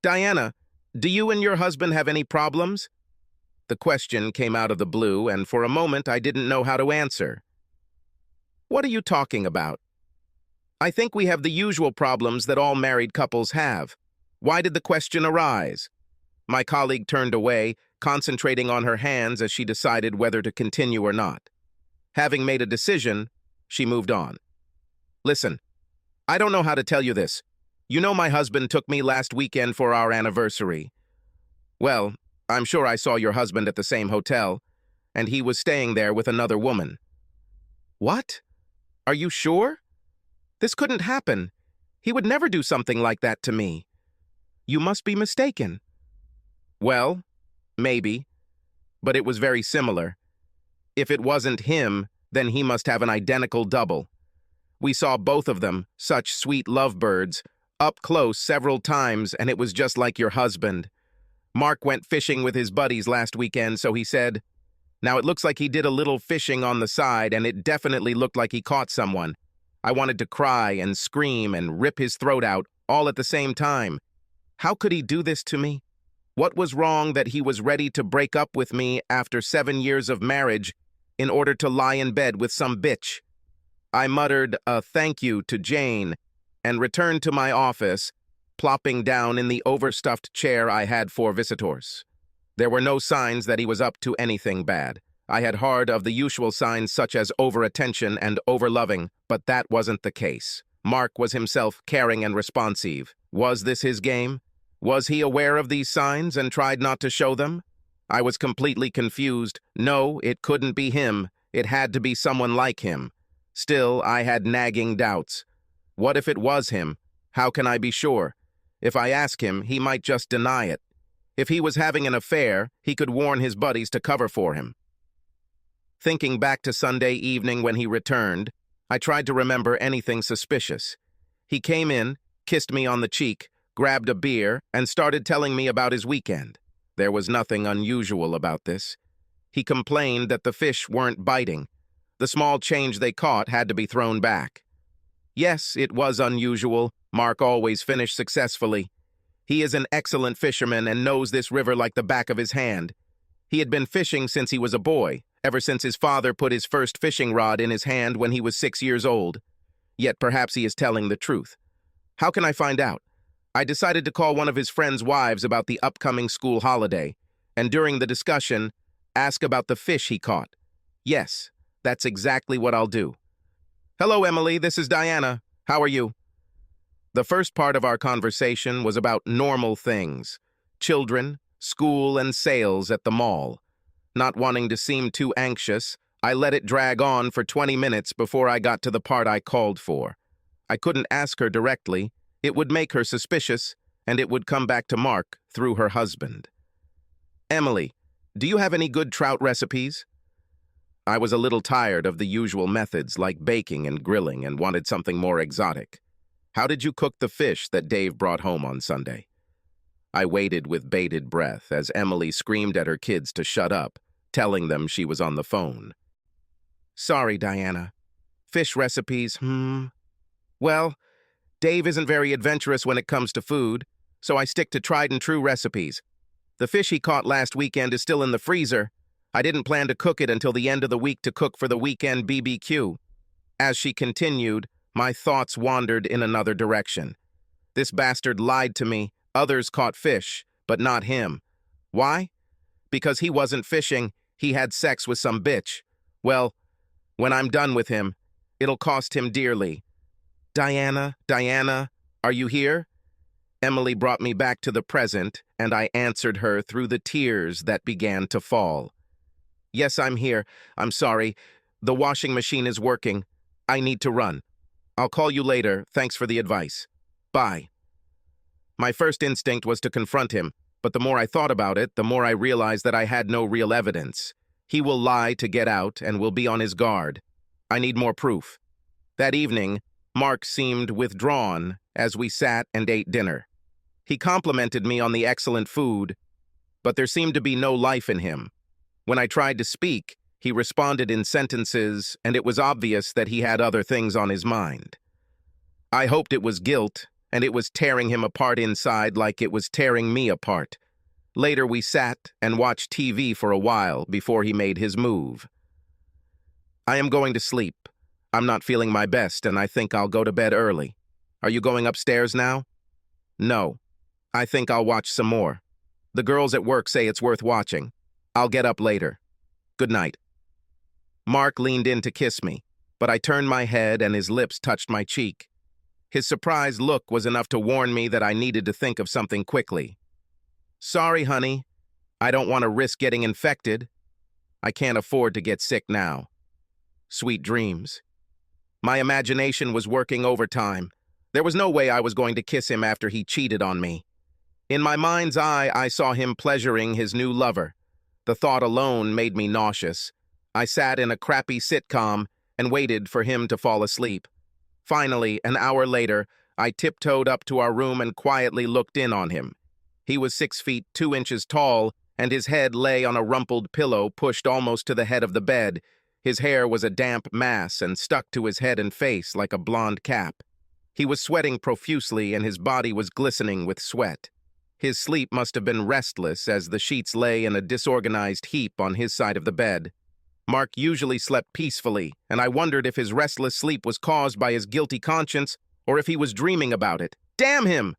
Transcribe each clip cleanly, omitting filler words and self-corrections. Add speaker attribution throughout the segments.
Speaker 1: Diana, do you and your husband have any problems? The question came out of the blue, and for a moment I didn't know how to answer. What are you talking about? I think we have the usual problems that all married couples have. Why did the question arise? My colleague turned away, concentrating on her hands as she decided whether to continue or not. Having made a decision, she moved on. Listen, I don't know how to tell you this. You know my husband took me last weekend for our anniversary. Well, I'm sure I saw your husband at the same hotel, and he was staying there with another woman. What? Are you sure? This couldn't happen. He would never do something like that to me. You must be mistaken. Well, maybe, but it was very similar. If it wasn't him, then he must have an identical double. We saw both of them, such sweet lovebirds, up close several times, and it was just like your husband. Mark went fishing with his buddies last weekend, so he said. Now it looks like he did a little fishing on the side, and it definitely looked like he caught someone. I wanted to cry and scream and rip his throat out, all at the same time. How could he do this to me? What was wrong that he was ready to break up with me after 7 years of marriage in order to lie in bed with some bitch? I muttered a thank you to Jane and returned to my office, plopping down in the overstuffed chair I had for visitors. There were no signs that he was up to anything bad. I had heard of the usual signs such as overattention and overloving, but that wasn't the case. Mark was himself caring and responsive. Was this his game? Was he aware of these signs and tried not to show them? I was completely confused. No, it couldn't be him. It had to be someone like him. Still, I had nagging doubts. What if it was him? How can I be sure? If I ask him, he might just deny it. If he was having an affair, he could warn his buddies to cover for him. Thinking back to Sunday evening when he returned, I tried to remember anything suspicious. He came in, kissed me on the cheek, grabbed a beer, and started telling me about his weekend. There was nothing unusual about this. He complained that the fish weren't biting. The small change they caught had to be thrown back. Yes, it was unusual. Mark always finished successfully. He is an excellent fisherman and knows this river like the back of his hand. He had been fishing since he was a boy, ever since his father put his first fishing rod in his hand when he was 6 years old. Yet perhaps he is telling the truth. How can I find out? I decided to call one of his friends' wives about the upcoming school holiday, and during the discussion, ask about the fish he caught. Yes, that's exactly what I'll do. Hello, Emily, this is Diana. How are you? The first part of our conversation was about normal things, children, school, and sales at the mall. Not wanting to seem too anxious, I let it drag on for 20 minutes before I got to the part I called for. I couldn't ask her directly. It would make her suspicious, and it would come back to Mark through her husband. Emily, do you have any good trout recipes? I was a little tired of the usual methods like baking and grilling and wanted something more exotic. How did you cook the fish that Dave brought home on Sunday? I waited with bated breath as Emily screamed at her kids to shut up, telling them she was on the phone. Sorry, Diana. Fish recipes, Well, Dave isn't very adventurous when it comes to food, so I stick to tried-and-true recipes. The fish he caught last weekend is still in the freezer. I didn't plan to cook it until the end of the week to cook for the weekend BBQ. As she continued, my thoughts wandered in another direction. This bastard lied to me. Others caught fish, but not him. Why? Because he wasn't fishing, he had sex with some bitch. Well, when I'm done with him, it'll cost him dearly. Diana, are you here? Emily brought me back to the present, and I answered her through the tears that began to fall. Yes, I'm here. I'm sorry. The washing machine is working. I need to run. I'll call you later. Thanks for the advice. Bye. My first instinct was to confront him, but the more I thought about it, the more I realized that I had no real evidence. He will lie to get out and will be on his guard. I need more proof. That evening, Mark seemed withdrawn as we sat and ate dinner. He complimented me on the excellent food, but there seemed to be no life in him. When I tried to speak, he responded in sentences, and it was obvious that he had other things on his mind. I hoped it was guilt, and it was tearing him apart inside like it was tearing me apart. Later, we sat and watched TV for a while before he made his move. I am going to sleep. I'm not feeling my best, and I think I'll go to bed early. Are you going upstairs now? No. I think I'll watch some more. The girls at work say it's worth watching. I'll get up later. Good night. Mark leaned in to kiss me, but I turned my head and his lips touched my cheek. His surprised look was enough to warn me that I needed to think of something quickly. Sorry, honey. I don't want to risk getting infected. I can't afford to get sick now. Sweet dreams. My imagination was working overtime. There was no way I was going to kiss him after he cheated on me. In my mind's eye, I saw him pleasuring his new lover. The thought alone made me nauseous. I sat in a crappy sitcom and waited for him to fall asleep. Finally, an hour later, I tiptoed up to our room and quietly looked in on him. He was 6 feet 2 inches tall, and his head lay on a rumpled pillow pushed almost to the head of the bed. His hair was a damp mass and stuck to his head and face like a blonde cap. He was sweating profusely, and his body was glistening with sweat. His sleep must have been restless, as the sheets lay in a disorganized heap on his side of the bed. Mark usually slept peacefully, and I wondered if his restless sleep was caused by his guilty conscience or if he was dreaming about it. Damn him!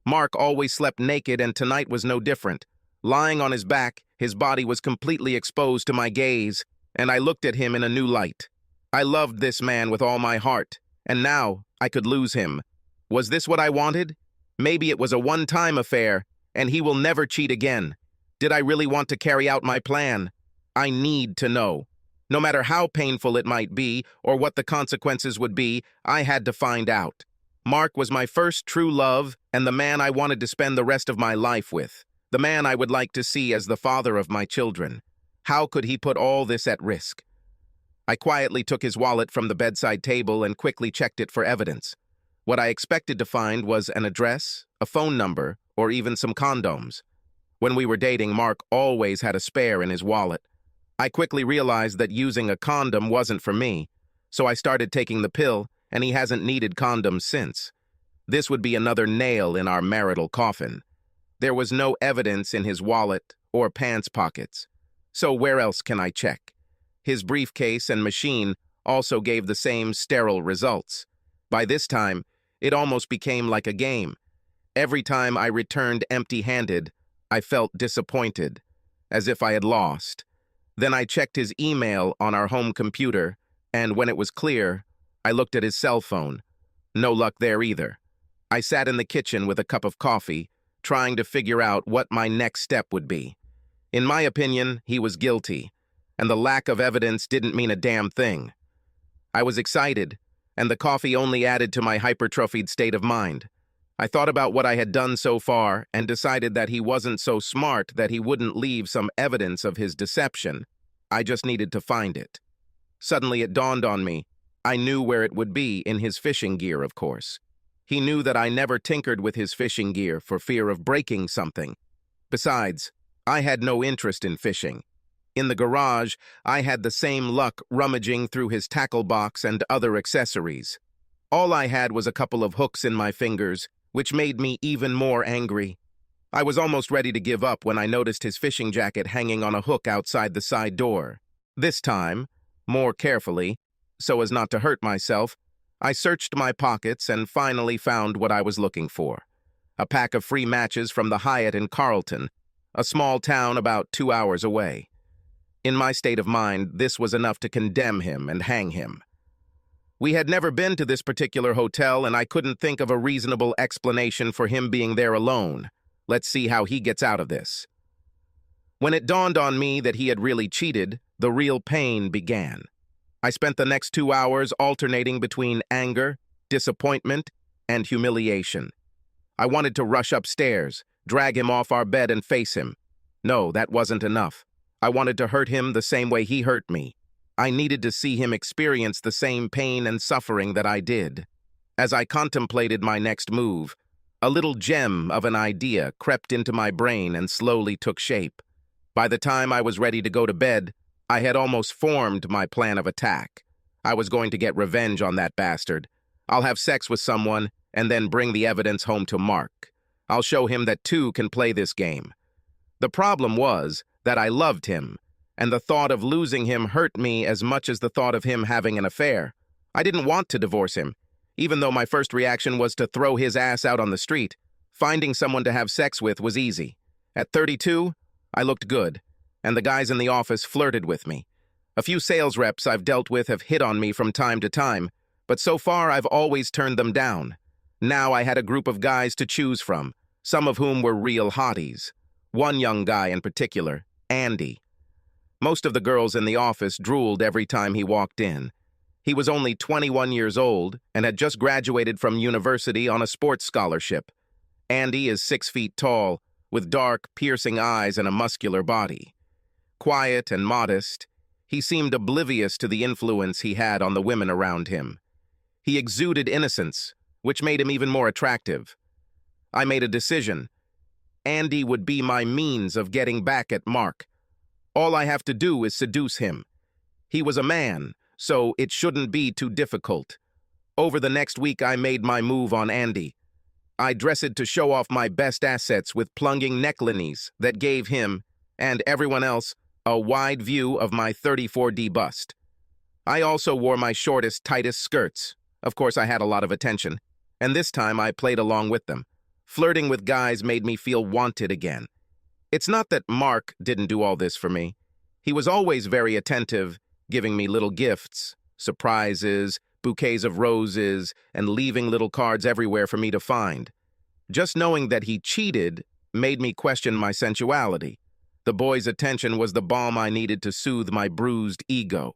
Speaker 1: Mark always slept naked, and tonight was no different. Lying on his back, his body was completely exposed to my gaze, and I looked at him in a new light. I loved this man with all my heart, and now I could lose him. Was this what I wanted? Maybe it was a one-time affair, and he will never cheat again. Did I really want to carry out my plan? I need to know. No matter how painful it might be, or what the consequences would be, I had to find out. Mark was my first true love, and the man I wanted to spend the rest of my life with. The man I would like to see as the father of my children. How could he put all this at risk? I quietly took his wallet from the bedside table and quickly checked it for evidence. What I expected to find was an address, a phone number, or even some condoms. When we were dating, Mark always had a spare in his wallet. I quickly realized that using a condom wasn't for me, so I started taking the pill, and he hasn't needed condoms since. This would be another nail in our marital coffin. There was no evidence in his wallet or pants pockets. So where else can I check? His briefcase and machine also gave the same sterile results. By this time, it almost became like a game. Every time I returned empty-handed, I felt disappointed, as if I had lost. Then I checked his email on our home computer, and when it was clear, I looked at his cell phone. No luck there either. I sat in the kitchen with a cup of coffee, trying to figure out what my next step would be. In my opinion, he was guilty, and the lack of evidence didn't mean a damn thing. I was excited, and the coffee only added to my hypertrophied state of mind. I thought about what I had done so far and decided that he wasn't so smart that he wouldn't leave some evidence of his deception. I just needed to find it. Suddenly it dawned on me. I knew where it would be, in his fishing gear, of course. He knew that I never tinkered with his fishing gear for fear of breaking something. Besides, I had no interest in fishing. In the garage, I had the same luck rummaging through his tackle box and other accessories. All I had was a couple of hooks in my fingers, which made me even more angry. I was almost ready to give up when I noticed his fishing jacket hanging on a hook outside the side door. This time, more carefully, so as not to hurt myself, I searched my pockets and finally found what I was looking for. A pack of free matches from the Hyatt in Carlton, a small town about 2 hours away. In my state of mind, this was enough to condemn him and hang him. We had never been to this particular hotel, and I couldn't think of a reasonable explanation for him being there alone. Let's see how he gets out of this. When it dawned on me that he had really cheated, the real pain began. I spent the next 2 hours alternating between anger, disappointment, and humiliation. I wanted to rush upstairs, drag him off our bed and face him. No, that wasn't enough. I wanted to hurt him the same way he hurt me. I needed to see him experience the same pain and suffering that I did. As I contemplated my next move, a little gem of an idea crept into my brain and slowly took shape. By the time I was ready to go to bed, I had almost formed my plan of attack. I was going to get revenge on that bastard. I'll have sex with someone, and then bring the evidence home to Mark. I'll show him that two can play this game. The problem was that I loved him, and the thought of losing him hurt me as much as the thought of him having an affair. I didn't want to divorce him, even though my first reaction was to throw his ass out on the street. Finding someone to have sex with was easy. At 32, I looked good, and the guys in the office flirted with me. A few sales reps I've dealt with have hit on me from time to time, but so far I've always turned them down. Now I had a group of guys to choose from, some of whom were real hotties. One young guy in particular, Andy. Most of the girls in the office drooled every time he walked in. He was only 21 years old and had just graduated from university on a sports scholarship. Andy is 6 feet tall, with dark, piercing eyes and a muscular body. Quiet and modest, he seemed oblivious to the influence he had on the women around him. He exuded innocence, which made him even more attractive. I made a decision. Andy would be my means of getting back at Mark. All I have to do is seduce him. He was a man, so it shouldn't be too difficult. Over the next week, I made my move on Andy. I dressed to show off my best assets with plunging necklaces that gave him, and everyone else, a wide view of my 34D bust. I also wore my shortest, tightest skirts. Of course, I had a lot of attention, and this time I played along with them. Flirting with guys made me feel wanted again. It's not that Mark didn't do all this for me. He was always very attentive, giving me little gifts, surprises, bouquets of roses, and leaving little cards everywhere for me to find. Just knowing that he cheated made me question my sensuality. The boy's attention was the balm I needed to soothe my bruised ego.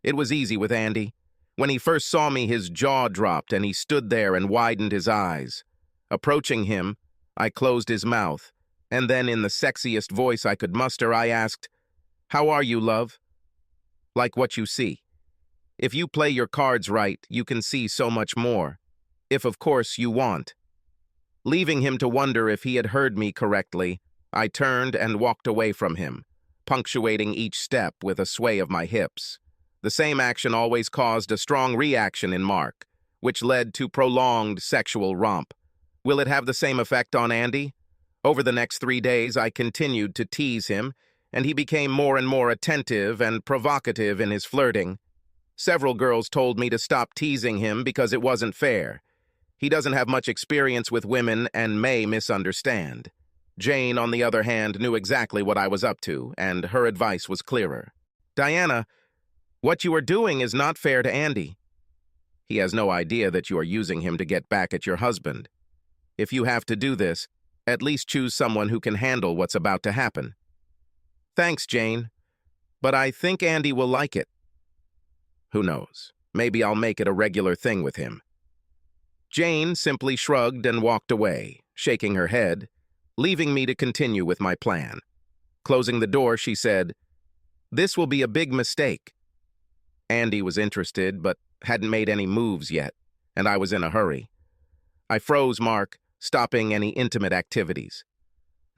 Speaker 1: It was easy with Andy. When he first saw me, his jaw dropped and he stood there and widened his eyes. Approaching him, I closed his mouth, and then in the sexiest voice I could muster, I asked, "How are you, love?" Like what you see. If you play your cards right, you can see so much more. If, of course, you want. Leaving him to wonder if he had heard me correctly, I turned and walked away from him, punctuating each step with a sway of my hips. The same action always caused a strong reaction in Mark, which led to prolonged sexual romp. Will it have the same effect on Andy? Over the next 3 days, I continued to tease him, and he became more and more attentive and provocative in his flirting. Several girls told me to stop teasing him because it wasn't fair. He doesn't have much experience with women and may misunderstand. Jane, on the other hand, knew exactly what I was up to, and her advice was clearer. "Diana, what you are doing is not fair to Andy. He has no idea that you are using him to get back at your husband. If you have to do this, at least choose someone who can handle what's about to happen." "Thanks, Jane, but I think Andy will like it." "Who knows? Maybe I'll make it a regular thing with him." Jane simply shrugged and walked away, shaking her head, leaving me to continue with my plan. Closing the door, she said, "This will be a big mistake." Andy was interested, but hadn't made any moves yet, and I was in a hurry. I froze Mark, stopping any intimate activities.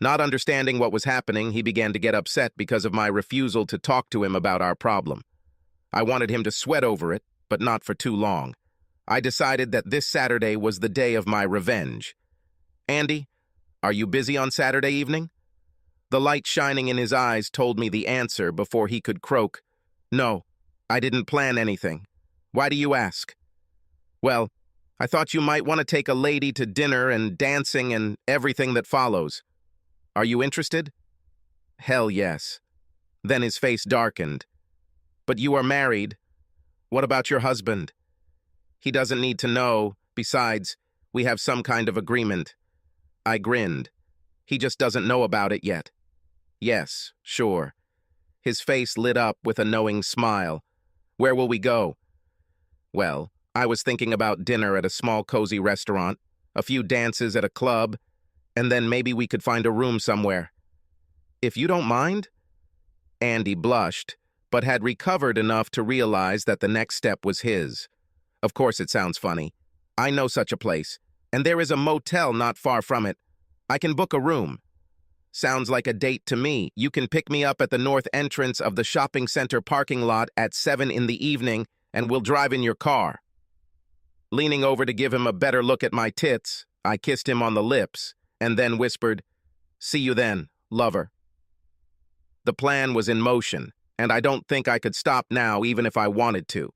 Speaker 1: Not understanding what was happening, he began to get upset because of my refusal to talk to him about our problem. I wanted him to sweat over it, but not for too long. I decided that this Saturday was the day of my revenge. "Andy, are you busy on Saturday evening?" The light shining in his eyes told me the answer before he could croak, "No, I didn't plan anything. Why do you ask?" "Well, I thought you might want to take a lady to dinner and dancing and everything that follows. Are you interested?" "Hell yes." Then his face darkened. "But you are married. What about your husband?" "He doesn't need to know. Besides, we have some kind of agreement." I grinned. "He just doesn't know about it yet." "Yes, sure." His face lit up with a knowing smile. "Where will we go?" "Well, I was thinking about dinner at a small cozy restaurant, a few dances at a club, and then maybe we could find a room somewhere." "If you don't mind?" Andy blushed, but had recovered enough to realize that the next step was his. "Of course it sounds funny. I know such a place, and there is a motel not far from it. I can book a room." "Sounds like a date to me. You can pick me up at the north entrance of the shopping center parking lot at 7 in the evening, and we'll drive in your car." Leaning over to give him a better look at my tits, I kissed him on the lips and then whispered, "See you then, lover." The plan was in motion, and I don't think I could stop now even if I wanted to.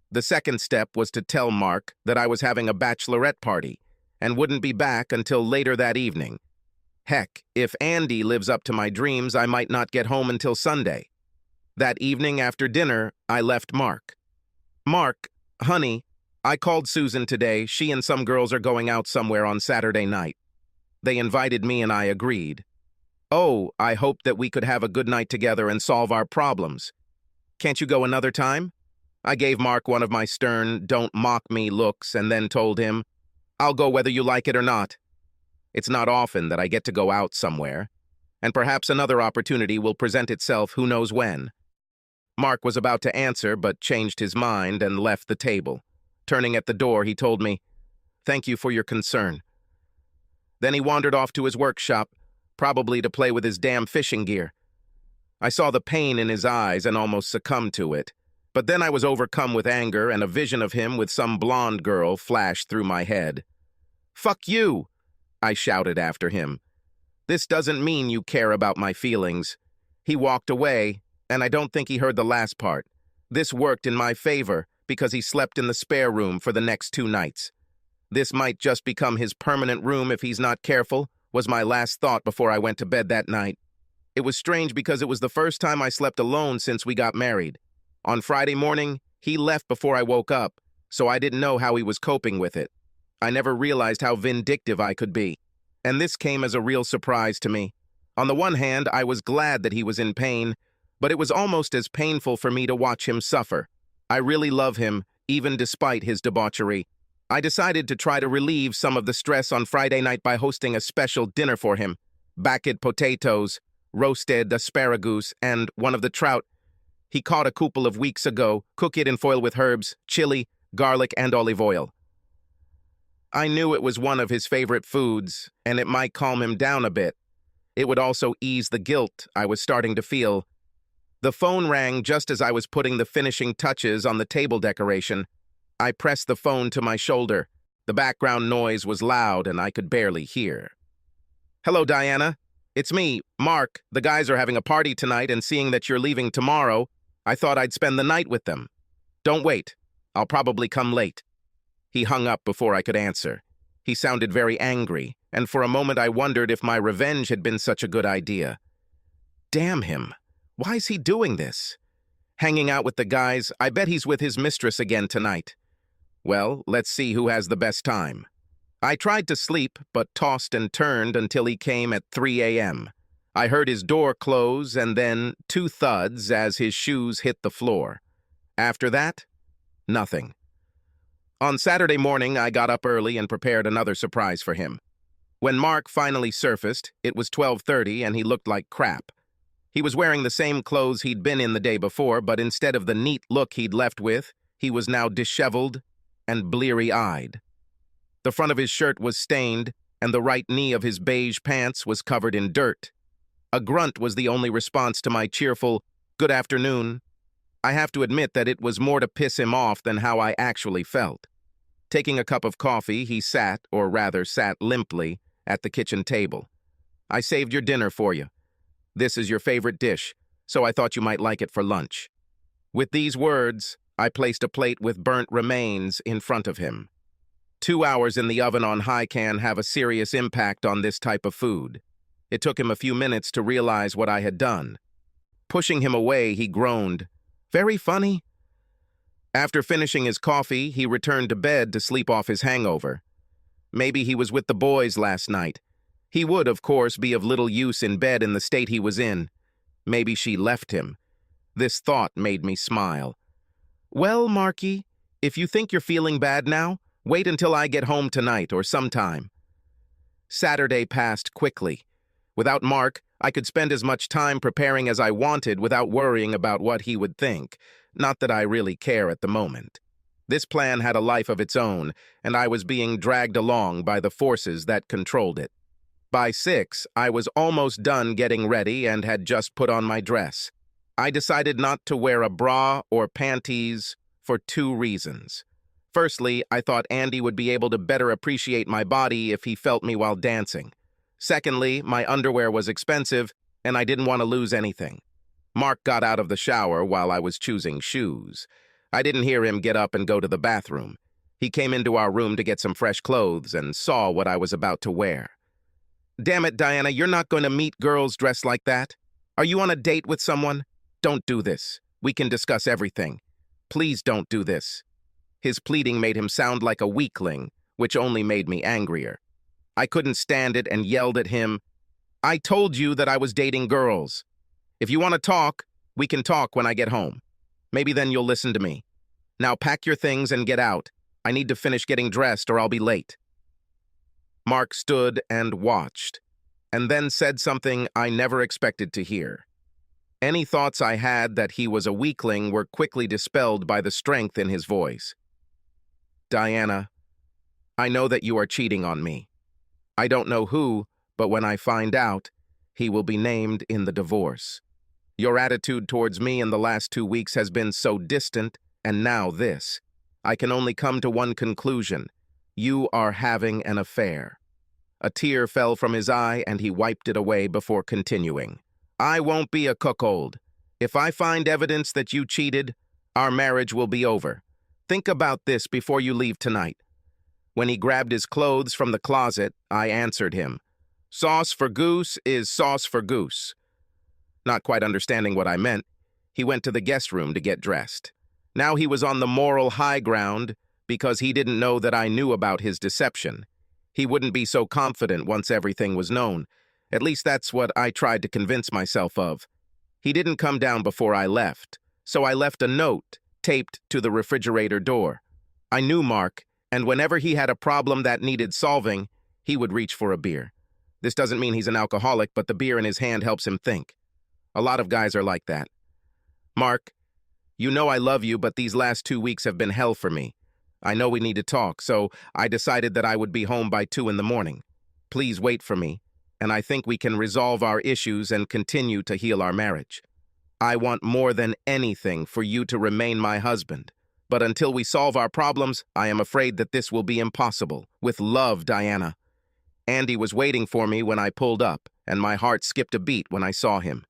Speaker 1: The second step was to tell Mark that I was having a bachelorette party and wouldn't be back until later that evening. Heck, if Andy lives up to my dreams, I might not get home until Sunday. That evening after dinner, I left Mark. "Mark, honey, I called Susan today. She and some girls are going out somewhere on Saturday night. They invited me and I agreed. Oh, I hoped that we could have a good night together and solve our problems. Can't you go another time?" I gave Mark one of my stern, don't mock me looks and then told him, "I'll go whether you like it or not. It's not often that I get to go out somewhere, and perhaps another opportunity will present itself who knows when." Mark was about to answer but changed his mind and left the table. Turning at the door, he told me, "Thank you for your concern." Then he wandered off to his workshop, probably to play with his damn fishing gear. I saw the pain in his eyes and almost succumbed to it. But then I was overcome with anger and a vision of him with some blonde girl flashed through my head. "Fuck you!" I shouted after him. "This doesn't mean you care about my feelings." He walked away, and I don't think he heard the last part. This worked in my favor because he slept in the spare room for the next 2 nights. This might just become his permanent room if he's not careful, was my last thought before I went to bed that night. It was strange because it was the first time I slept alone since we got married. On Friday morning, he left before I woke up, so I didn't know how he was coping with it. I never realized how vindictive I could be, and this came as a real surprise to me. On the one hand, I was glad that he was in pain, but it was almost as painful for me to watch him suffer. I really love him, even despite his debauchery. I decided to try to relieve some of the stress on Friday night by hosting a special dinner for him. Baked potatoes, roasted asparagus, and one of the trout he caught a couple of weeks ago, cook it in foil with herbs, chili, garlic, and olive oil. I knew it was one of his favorite foods, and it might calm him down a bit. It would also ease the guilt I was starting to feel. The phone rang just as I was putting the finishing touches on the table decoration. I pressed the phone to my shoulder. The background noise was loud, and I could barely hear. "Hello, Diana. It's me, Mark. The guys are having a party tonight, and seeing that you're leaving tomorrow, I thought I'd spend the night with them. Don't wait. I'll probably come late." He hung up before I could answer. He sounded very angry, and for a moment I wondered if my revenge had been such a good idea. Damn him. Why's he doing this? Hanging out with the guys, I bet he's with his mistress again tonight. Well, let's see who has the best time. I tried to sleep, but tossed and turned until he came at 3 a.m. I heard his door close and then 2 thuds as his shoes hit the floor. After that, nothing. On Saturday morning, I got up early and prepared another surprise for him. When Mark finally surfaced, it was 12:30 and he looked like crap. He was wearing the same clothes he'd been in the day before, but instead of the neat look he'd left with, he was now disheveled and bleary-eyed. The front of his shirt was stained, and the right knee of his beige pants was covered in dirt. A grunt was the only response to my cheerful, "Good afternoon." I have to admit that it was more to piss him off than how I actually felt. Taking a cup of coffee, he sat, or rather sat limply, at the kitchen table. "I saved your dinner for you. This is your favorite dish, so I thought you might like it for lunch." With these words, I placed a plate with burnt remains in front of him. 2 hours in the oven on high can have a serious impact on this type of food. It took him a few minutes to realize what I had done. Pushing him away, he groaned, "Very funny." After finishing his coffee, he returned to bed to sleep off his hangover. Maybe he was with the boys last night. He would, of course, be of little use in bed in the state he was in. Maybe she left him. This thought made me smile. "Well, Marky, if you think you're feeling bad now, wait until I get home tonight or sometime." Saturday passed quickly. Without Mark, I could spend as much time preparing as I wanted without worrying about what he would think. Not that I really care at the moment. This plan had a life of its own, and I was being dragged along by the forces that controlled it. By 6, I was almost done getting ready and had just put on my dress. I decided not to wear a bra or panties for 2 reasons. Firstly, I thought Andy would be able to better appreciate my body if he felt me while dancing. Secondly, my underwear was expensive, and I didn't want to lose anything. Mark got out of the shower while I was choosing shoes. I didn't hear him get up and go to the bathroom. He came into our room to get some fresh clothes and saw what I was about to wear. Damn it, Diana, you're not going to meet girls dressed like that. Are you on a date with someone? Don't do this. We can discuss everything. Please don't do this. His pleading made him sound like a weakling, which only made me angrier. I couldn't stand it and yelled at him, I told you that I was dating girls. If you want to talk, we can talk when I get home. Maybe then you'll listen to me. Now pack your things and get out. I need to finish getting dressed or I'll be late. Mark stood and watched, and then said something I never expected to hear. Any thoughts I had that he was a weakling were quickly dispelled by the strength in his voice. Diana, I know that you are cheating on me. I don't know who, but when I find out, he will be named in the divorce. Your attitude towards me in the last 2 weeks has been so distant, and now this. I can only come to one conclusion. You are having an affair. A tear fell from his eye, and he wiped it away before continuing. I won't be a cuckold. If I find evidence that you cheated, our marriage will be over. Think about this before you leave tonight. When he grabbed his clothes from the closet, I answered him. Sauce for goose is sauce for goose. Not quite understanding what I meant, he went to the guest room to get dressed. Now he was on the moral high ground because he didn't know that I knew about his deception. He wouldn't be so confident once everything was known. At least that's what I tried to convince myself of. He didn't come down before I left, so I left a note taped to the refrigerator door. I knew Mark, and whenever he had a problem that needed solving, he would reach for a beer. This doesn't mean he's an alcoholic, but the beer in his hand helps him think. A lot of guys are like that. Mark, you know I love you, but these last 2 weeks have been hell for me. I know we need to talk, so I decided that I would be home by 2 in the morning. Please wait for me, and I think we can resolve our issues and continue to heal our marriage. I want more than anything for you to remain my husband. But until we solve our problems, I am afraid that this will be impossible. With love, Diana. Andy was waiting for me when I pulled up, and my heart skipped a beat when I saw him.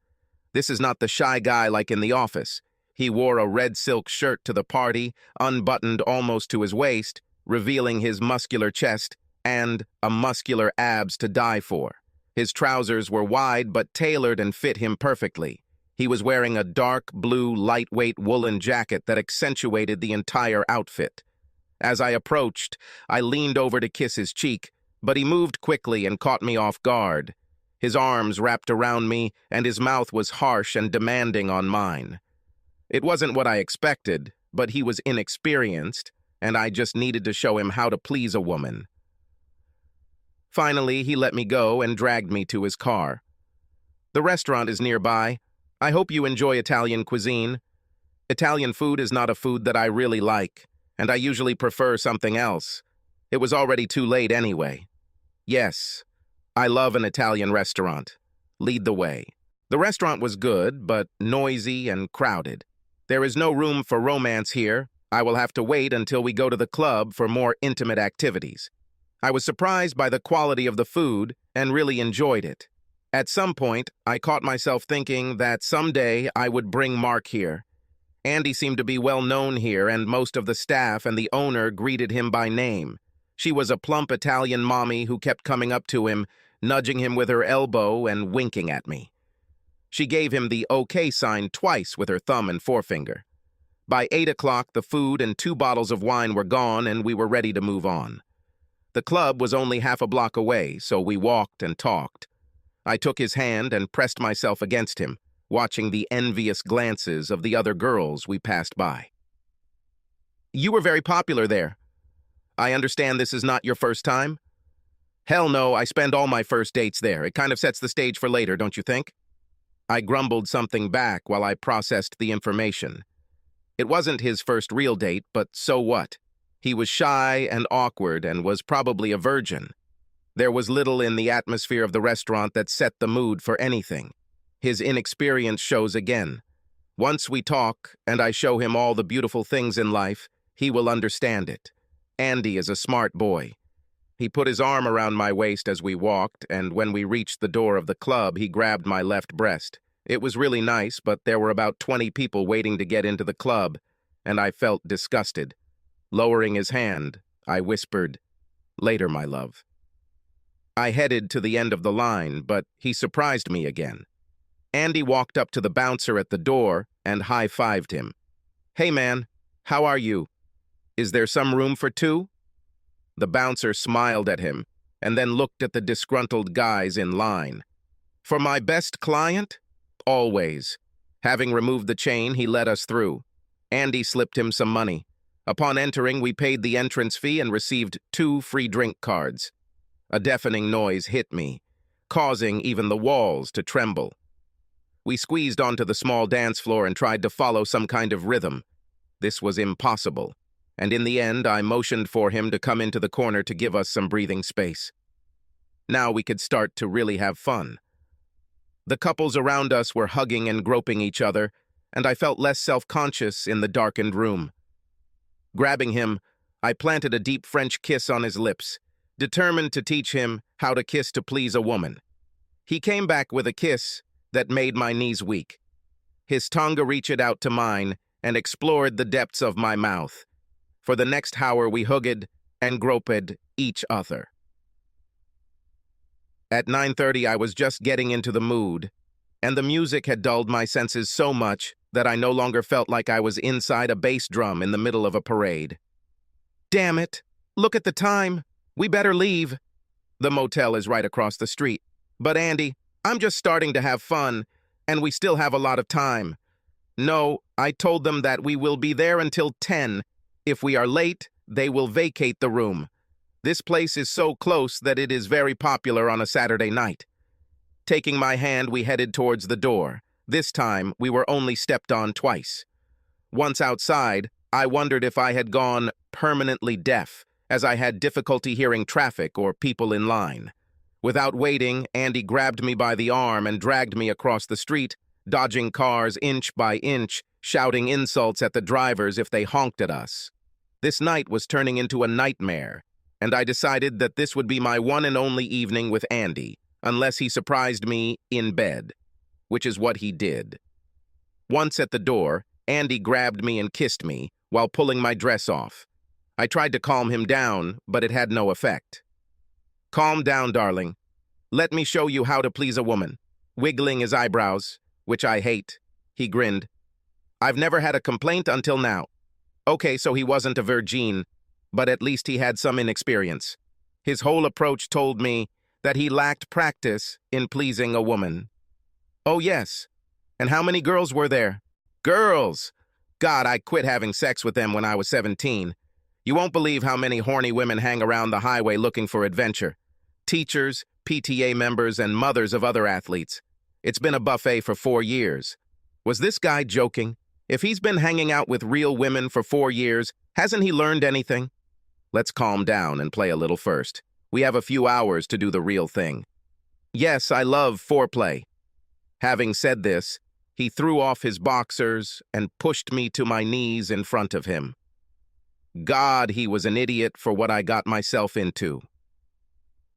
Speaker 1: This is not the shy guy like in the office. He wore a red silk shirt to the party, unbuttoned almost to his waist, revealing his muscular chest and a muscular abs to die for. His trousers were wide but tailored and fit him perfectly. He was wearing a dark blue, lightweight woolen jacket that accentuated the entire outfit. As I approached, I leaned over to kiss his cheek, but he moved quickly and caught me off guard. His arms wrapped around me, and his mouth was harsh and demanding on mine. It wasn't what I expected, but he was inexperienced, and I just needed to show him how to please a woman. Finally, he let me go and dragged me to his car. The restaurant is nearby. I hope you enjoy Italian cuisine. Italian food is not a food that I really like, and I usually prefer something else. It was already too late anyway. Yes, I love an Italian restaurant. Lead the way. The restaurant was good, but noisy and crowded. There is no room for romance here. I will have to wait until we go to the club for more intimate activities. I was surprised by the quality of the food and really enjoyed it. At some point, I caught myself thinking that someday I would bring Mark here. Andy seemed to be well known here, and most of the staff and the owner greeted him by name. She was a plump Italian mommy who kept coming up to him, nudging him with her elbow and winking at me. She gave him the OK sign twice with her thumb and forefinger. By 8 o'clock, the food and 2 bottles of wine were gone, and we were ready to move on. The club was only half a block away, so we walked and talked. I took his hand and pressed myself against him, watching the envious glances of the other girls we passed by. You were very popular there. I understand this is not your first time? Hell no, I spend all my first dates there. It kind of sets the stage for later, don't you think? I grumbled something back while I processed the information. It wasn't his first real date, but so what? He was shy and awkward and was probably a virgin. There was little in the atmosphere of the restaurant that set the mood for anything. His inexperience shows again. Once we talk, and I show him all the beautiful things in life, he will understand it. Andy is a smart boy. He put his arm around my waist as we walked, and when we reached the door of the club, he grabbed my left breast. It was really nice, but there were about 20 people waiting to get into the club, and I felt disgusted. Lowering his hand, I whispered, "Later, my love." I headed to the end of the line, but he surprised me again. Andy walked up to the bouncer at the door and high-fived him. "Hey, man, how are you? Is there some room for two?" The bouncer smiled at him and then looked at the disgruntled guys in line. "For my best client? Always." Having removed the chain, he let us through. Andy slipped him some money. Upon entering, we paid the entrance fee and received 2 free drink cards. A deafening noise hit me, causing even the walls to tremble. We squeezed onto the small dance floor and tried to follow some kind of rhythm. This was impossible, and in the end, I motioned for him to come into the corner to give us some breathing space. Now we could start to really have fun. The couples around us were hugging and groping each other, and I felt less self-conscious in the darkened room. Grabbing him, I planted a deep French kiss on his lips, determined to teach him how to kiss to please a woman. He came back with a kiss that made my knees weak. His tongue reached out to mine and explored the depths of my mouth. For the next hour we hugged and groped each other. At 9:30 I was just getting into the mood, and the music had dulled my senses so much that I no longer felt like I was inside a bass drum in the middle of a parade. "Damn it! Look at the time! We better leave." The motel is right across the street. "But Andy, I'm just starting to have fun, and we still have a lot of time." "No, I told them that we will be there until 10. If we are late, they will vacate the room. This place is so close that it is very popular on a Saturday night." Taking my hand, we headed towards the door. This time, we were only stepped on twice. Once outside, I wondered if I had gone permanently deaf, as I had difficulty hearing traffic or people in line. Without waiting, Andy grabbed me by the arm and dragged me across the street, dodging cars inch by inch, shouting insults at the drivers if they honked at us. This night was turning into a nightmare, and I decided that this would be my one and only evening with Andy, unless he surprised me in bed, which is what he did. Once at the door, Andy grabbed me and kissed me while pulling my dress off. I tried to calm him down, but it had no effect. "Calm down, darling. Let me show you how to please a woman." Wiggling his eyebrows, which I hate, he grinned. "I've never had a complaint until now." Okay, so he wasn't a virgin, but at least he had some inexperience. His whole approach told me that he lacked practice in pleasing a woman. "Oh, yes. And how many girls were there?" "Girls! God, I quit having sex with them when I was 17. You won't believe how many horny women hang around the highway looking for adventure. Teachers, PTA members, and mothers of other athletes. It's been a buffet for 4 years. Was this guy joking? If he's been hanging out with real women for 4 years, hasn't he learned anything? Let's calm down and play a little first. We have a few hours to do the real thing. Yes, I love foreplay." Having said this, he threw off his boxers and pushed me to my knees in front of him. God, he was an idiot for what I got myself into.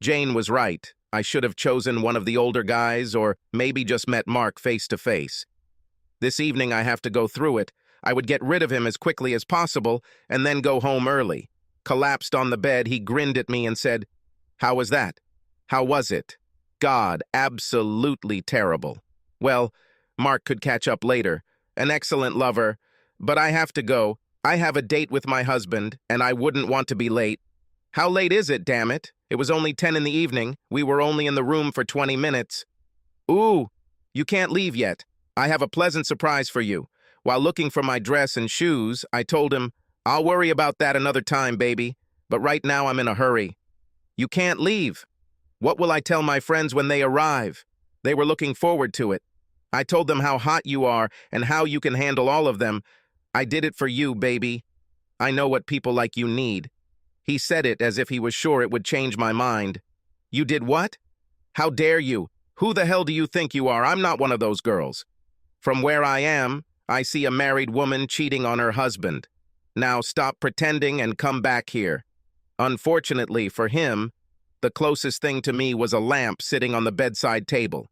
Speaker 1: Jane was right. I should have chosen one of the older guys or maybe just met Mark face to face. This evening I have to go through it. I would get rid of him as quickly as possible and then go home early. Collapsed on the bed, he grinned at me and said, "How was that? How was it?" God, absolutely terrible. Well, Mark could catch up later. An excellent lover, but I have to go. I have a date with my husband, and I wouldn't want to be late. How late is it, damn it? It was only 10 in the evening. We were only in the room for 20 minutes. Ooh, you can't leave yet. I have a pleasant surprise for you. While looking for my dress and shoes, I told him, "I'll worry about that another time, baby, but right now I'm in a hurry." You can't leave. What will I tell my friends when they arrive? They were looking forward to it. I told them how hot you are and how you can handle all of them. I did it for you, baby. I know what people like you need. He said it as if he was sure it would change my mind. You did what? How dare you? Who the hell do you think you are? I'm not one of those girls. From where I am, I see a married woman cheating on her husband. Now stop pretending and come back here. Unfortunately for him, the closest thing to me was a lamp sitting on the bedside table.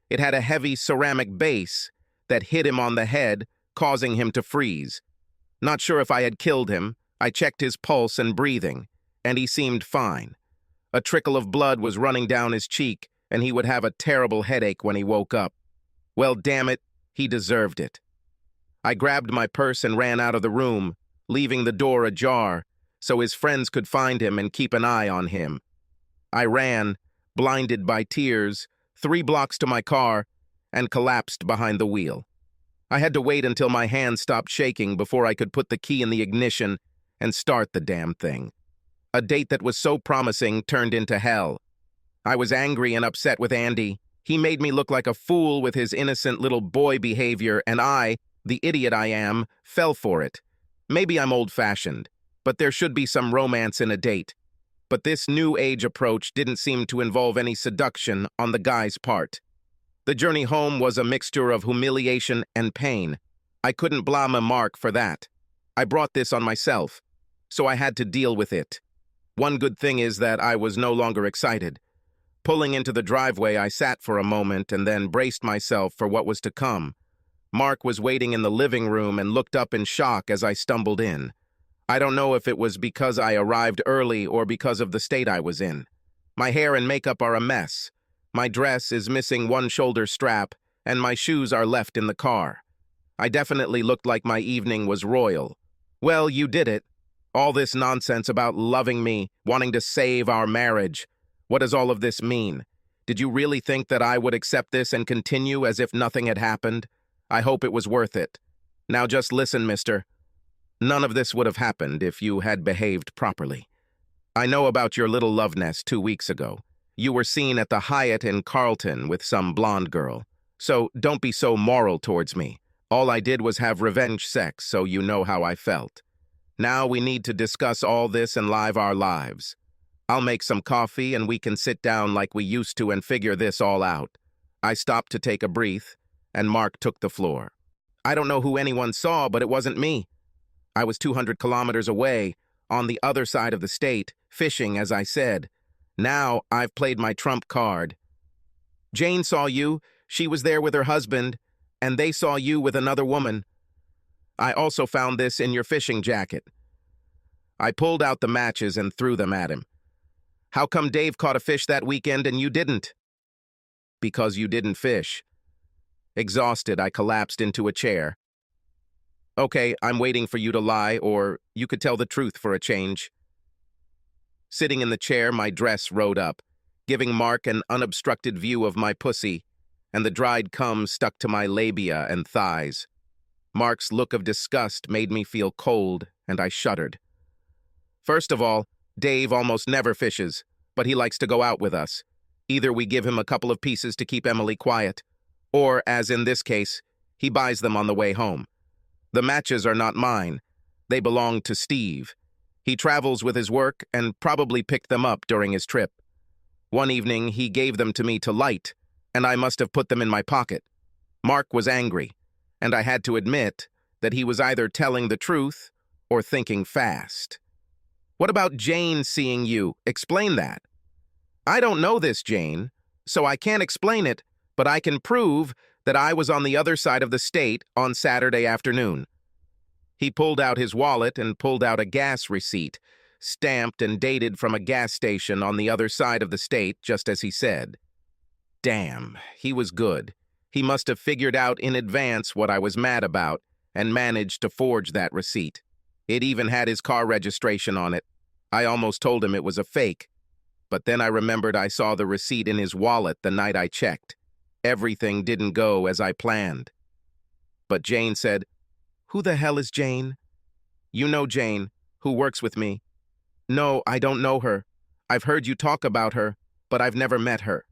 Speaker 1: It had a heavy ceramic base that hit him on the head, causing him to freeze. Not sure if I had killed him. I checked his pulse and breathing, and he seemed fine. A trickle of blood was running down his cheek, and he would have a terrible headache when he woke up. Well, damn it, he deserved it. I grabbed my purse and ran out of the room, leaving the door ajar, so his friends could find him and keep an eye on him. I ran, blinded by tears, 3 blocks to my car, and collapsed behind the wheel. I had to wait until my hand stopped shaking before I could put the key in the ignition and start the damn thing. A date that was so promising turned into hell. I was angry and upset with Andy. He made me look like a fool with his innocent little boy behavior, and I, the idiot I am, fell for it. Maybe I'm old-fashioned, but there should be some romance in a date. But this new age approach didn't seem to involve any seduction on the guy's part. The journey home was a mixture of humiliation and pain. I couldn't blame Mark for that. I brought this on myself, so I had to deal with it. One good thing is that I was no longer excited. Pulling into the driveway, I sat for a moment and then braced myself for what was to come. Mark was waiting in the living room and looked up in shock as I stumbled in. I don't know if it was because I arrived early or because of the state I was in. My hair and makeup are a mess. My dress is missing one shoulder strap, and my shoes are left in the car. I definitely looked like my evening was royal. Well, you did it. All this nonsense about loving me, wanting to save our marriage. What does all of this mean? Did you really think that I would accept this and continue as if nothing had happened? I hope it was worth it. Now just listen, mister. None of this would have happened if you had behaved properly. I know about your little love nest 2 weeks ago. You were seen at the Hyatt in Carlton with some blonde girl. So don't be so moral towards me. All I did was have revenge sex, so you know how I felt. Now we need to discuss all this and live our lives. I'll make some coffee and we can sit down like we used to and figure this all out. I stopped to take a breath, and Mark took the floor. I don't know who anyone saw, but it wasn't me. I was 200 kilometers away, on the other side of the state, fishing, as I said. Now I've played my trump card. Jane saw you, she was there with her husband, and they saw you with another woman. I also found this in your fishing jacket. I pulled out the matches and threw them at him. How come Dave caught a fish that weekend and you didn't? Because you didn't fish. Exhausted, I collapsed into a chair. Okay, I'm waiting for you to lie, or you could tell the truth for a change. Sitting in the chair, my dress rode up, giving Mark an unobstructed view of my pussy, and the dried cum stuck to my labia and thighs. Mark's look of disgust made me feel cold, and I shuddered. First of all, Dave almost never fishes, but he likes to go out with us. Either we give him a couple of pieces to keep Emily quiet, or, as in this case, he buys them on the way home. The matches are not mine. They belong to Steve. He travels with his work and probably picked them up during his trip. One evening, he gave them to me to light, and I must have put them in my pocket. Mark was angry, and I had to admit that he was either telling the truth or thinking fast. What about Jane seeing you? Explain that. I don't know this, Jane, so I can't explain it, but I can prove that I was on the other side of the state on Saturday afternoon. He pulled out his wallet and pulled out a gas receipt, stamped and dated from a gas station on the other side of the state, just as he said. Damn, he was good. He must have figured out in advance what I was mad about and managed to forge that receipt. It even had his car registration on it. I almost told him it was a fake, but then I remembered I saw the receipt in his wallet the night I checked. Everything didn't go as I planned. But Jane said, "Who the hell is Jane?" "You know Jane, who works with me." "No, I don't know her. I've heard you talk about her, but I've never met her.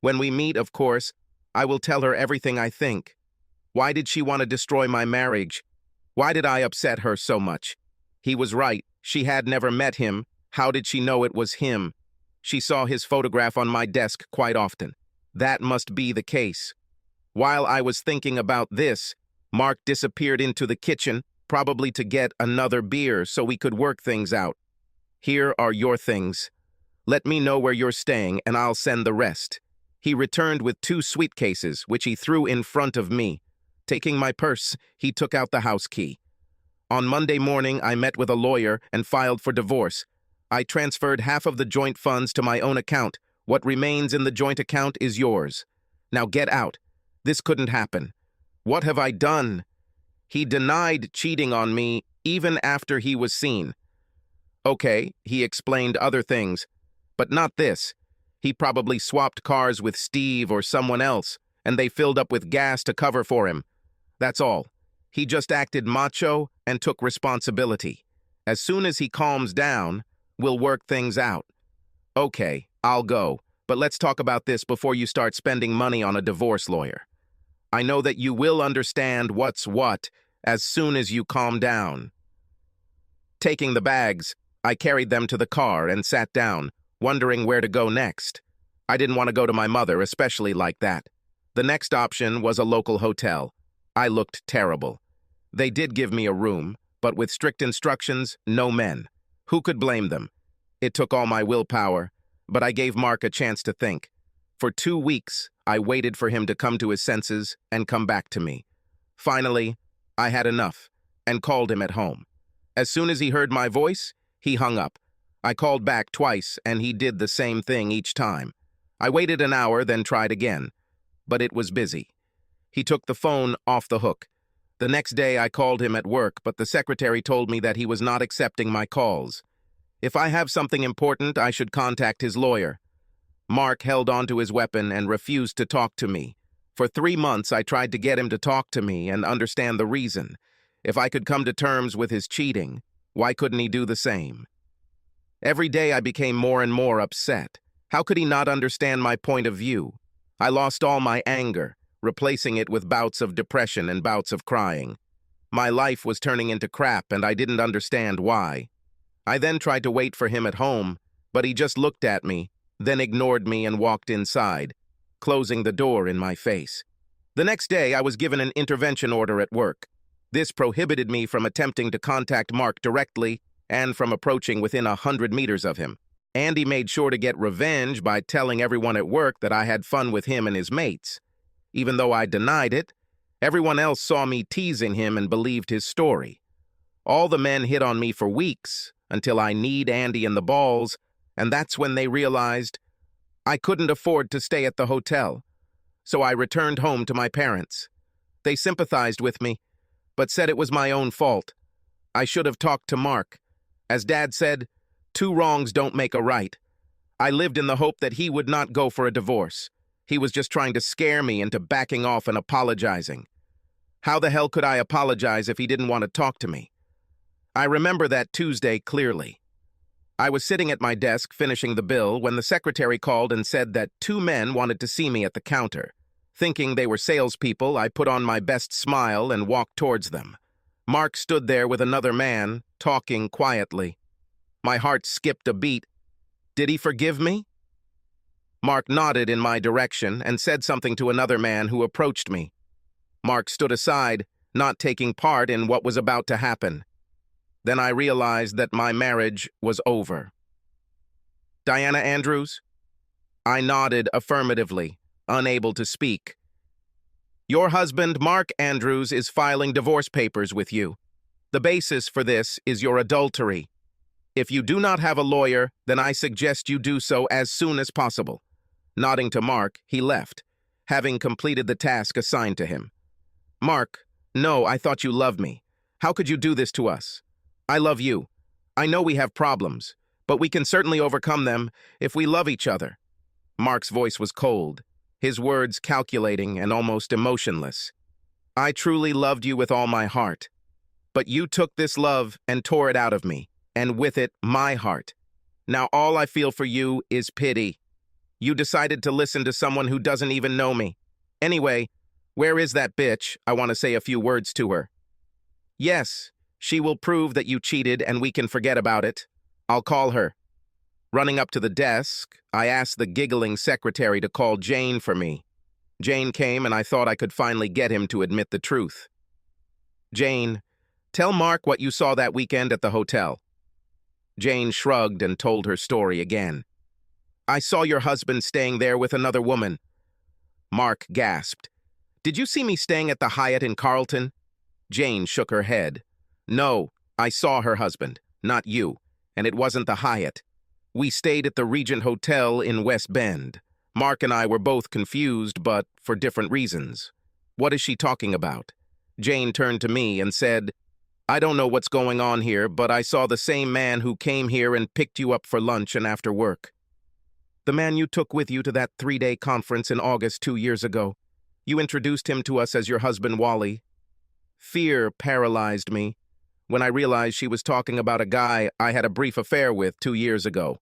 Speaker 1: When we meet, of course, I will tell her everything I think. Why did she want to destroy my marriage? Why did I upset her so much? He was right. She had never met him. How did she know it was him? She saw his photograph on my desk quite often. That must be the case. While I was thinking about this, Mark disappeared into the kitchen, probably to get another beer so we could work things out. Here are your things. Let me know where you're staying, and I'll send the rest. He returned with 2 suitcases, which he threw in front of me. Taking my purse, he took out the house key. On Monday morning, I met with a lawyer and filed for divorce. I transferred half of the joint funds to my own account. What remains in the joint account is yours. Now get out. This couldn't happen. What have I done? He denied cheating on me even after he was seen. Okay, he explained other things, but not this. He probably swapped cars with Steve or someone else, and they filled up with gas to cover for him. That's all. He just acted macho and took responsibility. As soon as he calms down, we'll work things out. Okay, I'll go, but let's talk about this before you start spending money on a divorce lawyer. I know that you will understand what's what as soon as you calm down. Taking the bags, I carried them to the car and sat down, wondering where to go next. I didn't want to go to my mother, especially like that. The next option was a local hotel. I looked terrible. They did give me a room, but with strict instructions, no men. Who could blame them? It took all my willpower, but I gave Mark a chance to think. For 2 weeks, I waited for him to come to his senses and come back to me. Finally, I had enough and called him at home. As soon as he heard my voice, he hung up. I called back twice, and he did the same thing each time. I waited an hour, then tried again, but it was busy. He took the phone off the hook. The next day, I called him at work, but the secretary told me that he was not accepting my calls. If I have something important, I should contact his lawyer. Mark held onto his weapon and refused to talk to me. For 3 months, I tried to get him to talk to me and understand the reason. If I could come to terms with his cheating, why couldn't he do the same? Every day I became more and more upset. How could he not understand my point of view? I lost all my anger, replacing it with bouts of depression and bouts of crying. My life was turning into crap, and I didn't understand why. I then tried to wait for him at home, but he just looked at me, then ignored me and walked inside, closing the door in my face. The next day, I was given an intervention order at work. This prohibited me from attempting to contact Mark directly and from approaching within 100 meters of him. Andy made sure to get revenge by telling everyone at work that I had fun with him and his mates. Even though I denied it, everyone else saw me teasing him and believed his story. All the men hit on me for weeks until I kneed Andy in the balls, and that's when they realized I couldn't afford to stay at the hotel. So I returned home to my parents. They sympathized with me, but said it was my own fault. I should have talked to Mark. As Dad said, 2 wrongs don't make a right. I lived in the hope that he would not go for a divorce. He was just trying to scare me into backing off and apologizing. How the hell could I apologize if he didn't want to talk to me? I remember that Tuesday clearly. I was sitting at my desk finishing the bill when the secretary called and said that 2 men wanted to see me at the counter. Thinking they were salespeople, I put on my best smile and walked towards them. Mark stood there with another man, talking quietly. My heart skipped a beat. Did he forgive me? Mark nodded in my direction and said something to another man who approached me. Mark stood aside, not taking part in what was about to happen. Then I realized that my marriage was over. Diana Andrews? I nodded affirmatively, unable to speak. Your husband, Mark Andrews, is filing divorce papers with you. The basis for this is your adultery. If you do not have a lawyer, then I suggest you do so as soon as possible. Nodding to Mark, he left, having completed the task assigned to him. Mark, no, I thought you loved me. How could you do this to us? I love you. I know we have problems, but we can certainly overcome them if we love each other. Mark's voice was cold, his words calculating and almost emotionless. I truly loved you with all my heart, but you took this love and tore it out of me, and with it, my heart. Now all I feel for you is pity. You decided to listen to someone who doesn't even know me. Anyway, where is that bitch? I want to say a few words to her. Yes, she will prove that you cheated and we can forget about it. I'll call her. Running up to the desk, I asked the giggling secretary to call Jane for me. Jane came and I thought I could finally get him to admit the truth. Jane, tell Mark what you saw that weekend at the hotel. Jane shrugged and told her story again. I saw your husband staying there with another woman. Mark gasped. Did you see me staying at the Hyatt in Carlton? Jane shook her head. No, I saw her husband, not you, and it wasn't the Hyatt. We stayed at the Regent Hotel in West Bend. Mark and I were both confused, but for different reasons. What is she talking about? Jane turned to me and said, I don't know what's going on here, but I saw the same man who came here and picked you up for lunch and after work. The man you took with you to that 3-day conference in August 2 years ago. You introduced him to us as your husband, Wally. Fear paralyzed me when I realized she was talking about a guy I had a brief affair with 2 years ago.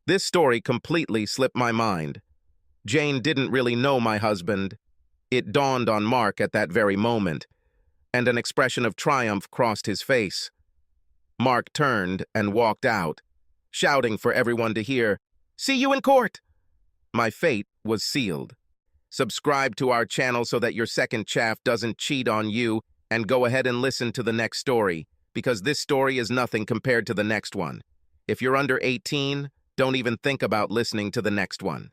Speaker 1: This story completely slipped my mind. Jane didn't really know my husband. It dawned on Mark at that very moment, and an expression of triumph crossed his face. Mark turned and walked out, shouting for everyone to hear, "See you in court!" My fate was sealed. Subscribe to our channel so that your second chaff doesn't cheat on you, and go ahead and listen to the next story, because this story is nothing compared to the next one. If you're under 18, don't even think about listening to the next one.